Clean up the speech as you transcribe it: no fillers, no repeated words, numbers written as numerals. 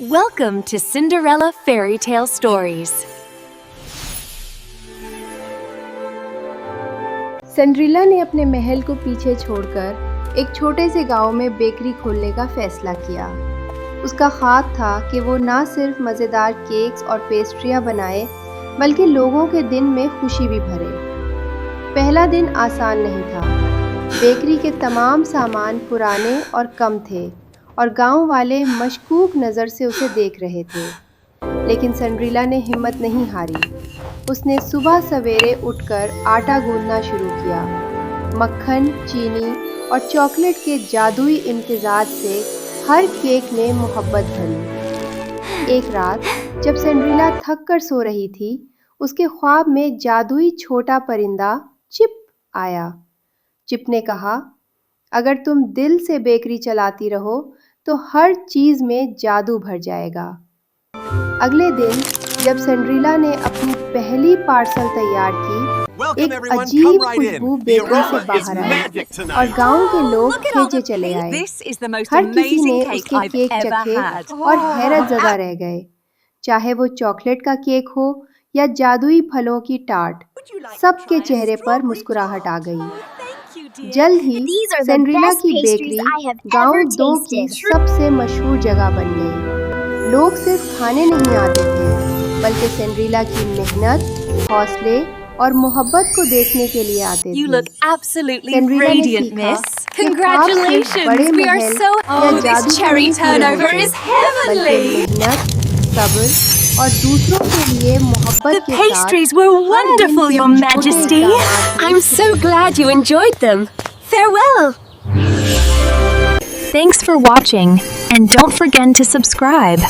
Welcome to Cinderella Fairy Tale Stories. Cinderella ने अपने महल को पीछे छोड़कर एक छोटे से गांव में बेकरी खोलने का फैसला किया। उसका ख्वाब था कि वो ना सिर्फ मज़ेदार केक्स और पेस्ट्रियां बनाए बल्कि लोगों के दिन में खुशी भी भरे। पहला दिन आसान नहीं था। बेकरी के तमाम सामान पुराने और कम थे और गांव वाले मशकूक नज़र से उसे देख रहे थे। लेकिन सिंड्रेला ने हिम्मत नहीं हारी। उसने सुबह सवेरे उठकर आटा गूंदना शुरू किया। मक्खन, चीनी और चॉकलेट के जादुई इम्तिजाज से हर केक में मोहब्बत भरी। एक रात जब सिंड्रेला थक कर सो रही थी, उसके ख्वाब में जादुई छोटा परिंदा चिप आया। चिप ने कहा, अगर तुम दिल से बेकरी चलाती रहो तो हर चीज़ में जादू भर जाएगा। अगले दिन जब सिंड्रेला ने अपनी पहली पार्सल तैयार की, एक अजीब खुशबू बेकरी से बाहर आई और गांव के लोग खींचे चले आए। हर किसी ने उसके केक चखे और हैरत ज़दा रह गए। चाहे वो चॉकलेट का केक हो या जादुई फलों की टार्ट, सबके चेहरे पर मुस्कुराहट आ गई। जल्द ही सिंड्रेला की बेकरी गांव 2 की सबसे मशहूर जगह बन गई। लोग सिर्फ खाने नहीं आते थे बल्कि सिंड्रेला की मेहनत, हौसले और मोहब्बत को देखने के लिए आते थे। You look absolutely radiant, miss. Congratulations! We are so... Oh, this cherry turnover is heavenly! मेहनत, सब्र और दूसरों के लिए मोहब्बत The के साथ pastries were wonderful, Your Majesty. I'm so glad you enjoyed them. Farewell! Thanks for watching, and don't forget to subscribe.